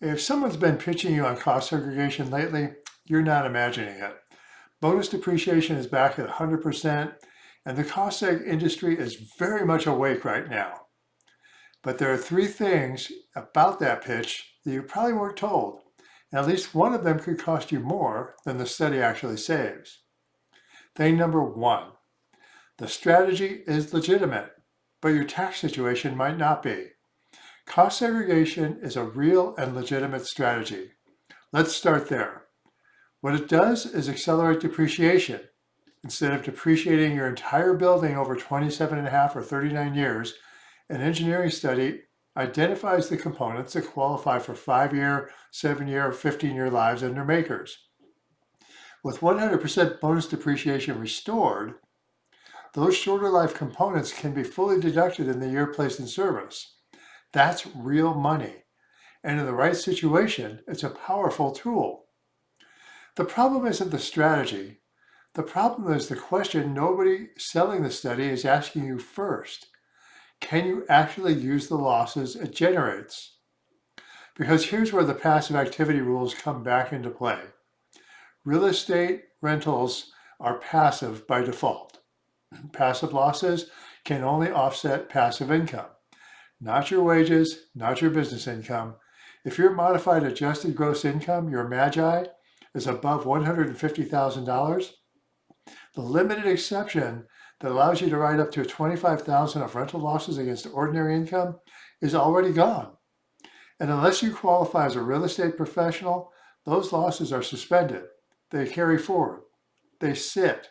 If someone's been pitching you on cost segregation lately, you're not imagining it. Bonus depreciation is back at 100%, and the cost seg industry is very much awake right now. But there are three things about that pitch that you probably weren't told, and at least one of them could cost you more than the study actually saves. Thing number one, the strategy is legitimate, but your tax situation might not be. Cost segregation is a real and legitimate strategy. Let's start there. What it does is accelerate depreciation. Instead of depreciating your entire building over 27 and a half or 39 years, an engineering study identifies the components that qualify for 5-year, 7-year, or 15-year lives and their makers. With 100% bonus depreciation restored, those shorter life components can be fully deducted in the year placed in service. That's real money. And in the right situation, it's a powerful tool. The problem isn't the strategy. The problem is the question nobody selling the study is asking you first. Can you actually use the losses it generates? Because here's where the passive activity rules come back into play. Real estate rentals are passive by default. Passive losses can only offset passive income. Not your wages, not your business income. If your modified adjusted gross income, your MAGI, is above $150,000, the limited exception that allows you to write up to $25,000 of rental losses against ordinary income is already gone. And unless you qualify as a real estate professional, those losses are suspended. They carry forward. They sit.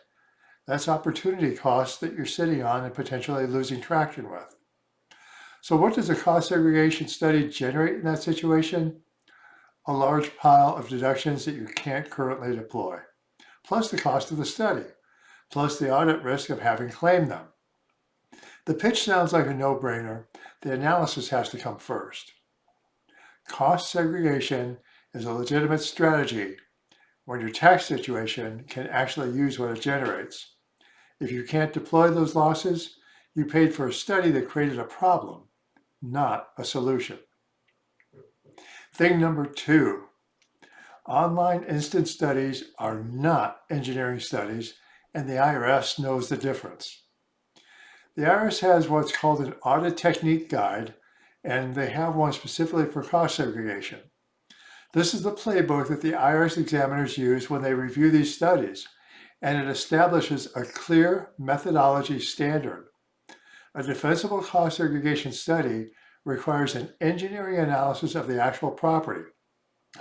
That's opportunity costs that you're sitting on and potentially losing traction with. So what does a cost segregation study generate in that situation? A large pile of deductions that you can't currently deploy, plus the cost of the study, plus the audit risk of having claimed them. The pitch sounds like a no-brainer. The analysis has to come first. Cost segregation is a legitimate strategy when your tax situation can actually use what it generates. If you can't deploy those losses, you paid for a study that created a problem, not a solution. Thing number two, online instant studies are not engineering studies, and the IRS knows the difference. The IRS has what's called an Audit Technique guide, and they have one specifically for cost segregation. This is the playbook that the IRS examiners use when they review these studies, and it establishes a clear methodology standard. A defensible cost segregation study requires an engineering analysis of the actual property,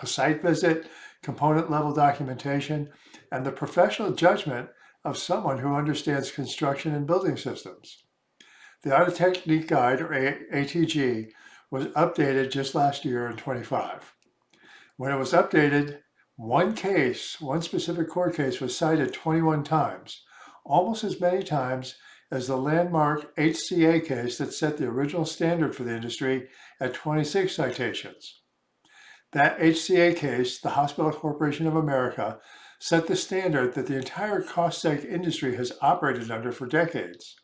a site visit, component level documentation, and the professional judgment of someone who understands construction and building systems. The Audit Technique Guide, or ATG, was updated just last year in 25. When it was updated, one specific court case was cited 21 times, almost as many times as the landmark HCA case that set the original standard for the industry at 26 citations. That HCA case, the Hospital Corporation of America, set the standard that the entire cost seg industry has operated under for decades.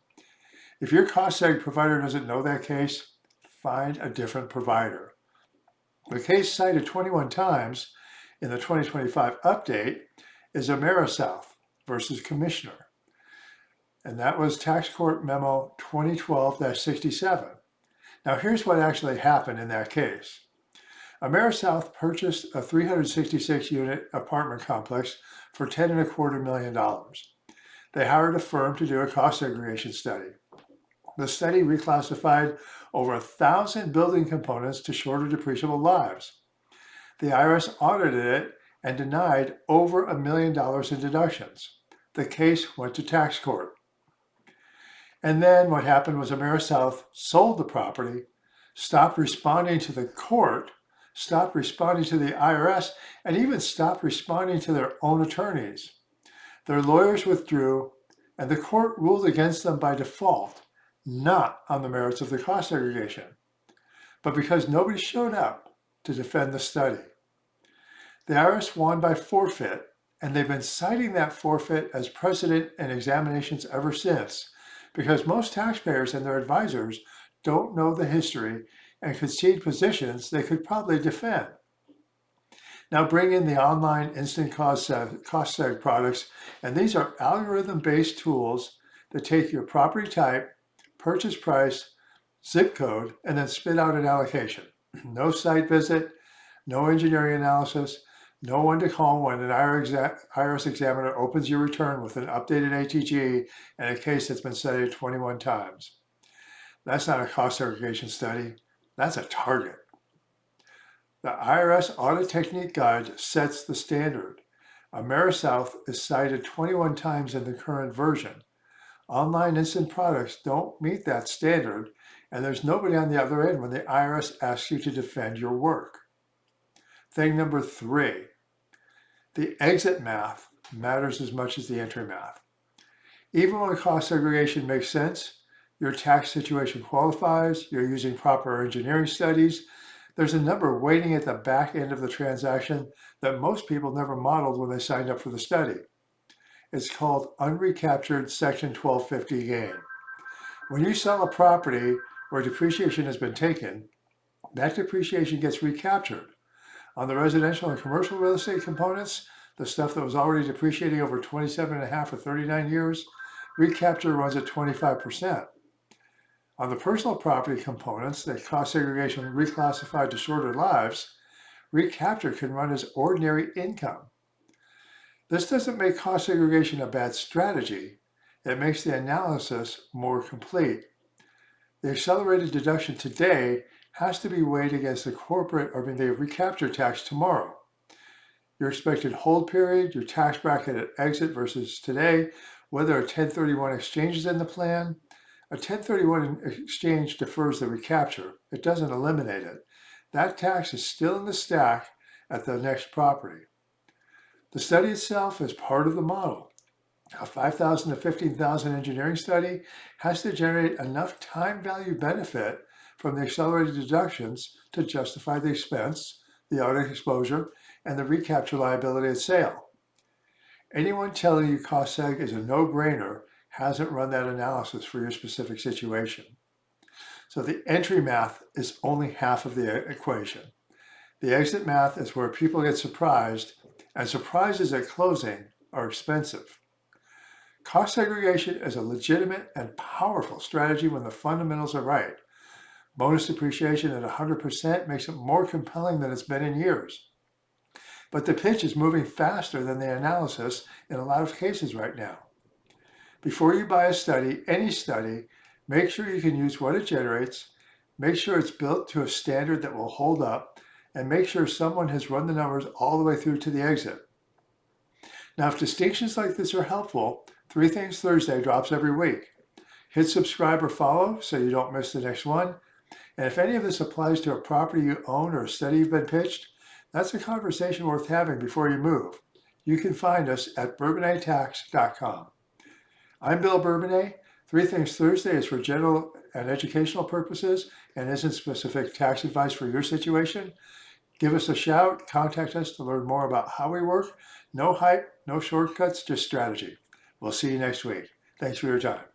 If your cost seg provider doesn't know that case, find a different provider. The case cited 21 times in the 2025 update is AmeriSouth versus Commissioner. And that was Tax Court Memo 2012-67. Now here's what actually happened in that case. AmeriSouth purchased a 366-unit apartment complex for $10.25 million. They hired a firm to do a cost segregation study. The study reclassified over 1,000 building components to shorter depreciable lives. The IRS audited it and denied over $1 million in deductions. The case went to tax court. And then what happened was AmeriSouth sold the property, stopped responding to the court, stopped responding to the IRS, and even stopped responding to their own attorneys. Their lawyers withdrew, and the court ruled against them by default, not on the merits of the cost segregation, but because nobody showed up to defend the study. The IRS won by forfeit, and they've been citing that forfeit as precedent in examinations ever since, because most taxpayers and their advisors don't know the history and concede positions they could probably defend. Now bring in the online instant cost seg products, and these are algorithm-based tools that take your property type, purchase price, zip code, and then spit out an allocation. No site visit, no engineering analysis, no one to call when an IRS examiner opens your return with an updated ATG and a case that's been studied 21 times. That's not a cost segregation study, that's a target. The IRS Audit Technique Guide sets the standard. AmeriSouth is cited 21 times in the current version. Online instant products don't meet that standard, and there's nobody on the other end when the IRS asks you to defend your work. Thing number 3, the exit math matters as much as the entry math. Even when cost segregation makes sense, your tax situation qualifies, you're using proper engineering studies, there's a number waiting at the back end of the transaction that most people never modeled when they signed up for the study. It's called unrecaptured Section 1250 gain. When you sell a property where depreciation has been taken, that depreciation gets recaptured. On the residential and commercial real estate components, the stuff that was already depreciating over 27.5 or 39 years, recapture runs at 25%. On the personal property components that cost segregation reclassified to shorter lives, recapture can run as ordinary income. This doesn't make cost segregation a bad strategy. It makes the analysis more complete. The accelerated deduction today has to be weighed against the the recapture tax tomorrow. Your expected hold period, your tax bracket at exit versus today, whether a 1031 exchange is in the plan. A 1031 exchange defers the recapture. It doesn't eliminate it. That tax is still in the stack at the next property. The study itself is part of the model. A 5,000 to 15,000 engineering study has to generate enough time value benefit from the accelerated deductions to justify the expense, the audit exposure, and the recapture liability at sale. Anyone telling you cost seg is a no-brainer hasn't run that analysis for your specific situation. So the entry math is only half of the equation. The exit math is where people get surprised, and surprises at closing are expensive. Cost segregation is a legitimate and powerful strategy when the fundamentals are right. Bonus depreciation at 100% makes it more compelling than it's been in years. But the pitch is moving faster than the analysis in a lot of cases right now. Before you buy a study, any study, make sure you can use what it generates, make sure it's built to a standard that will hold up, and make sure someone has run the numbers all the way through to the exit. Now, if distinctions like this are helpful, 3 Things Thursday drops every week. Hit subscribe or follow so you don't miss the next one. And if any of this applies to a property you own or a study you've been pitched, that's a conversation worth having before you move. You can find us at Bourbonnaistax.com. I'm Bill Bourbonnais. 3 Things Thursday is for general and educational purposes and isn't specific tax advice for your situation. Give us a shout, contact us to learn more about how we work. No hype, no shortcuts, just strategy. We'll see you next week. Thanks for your time.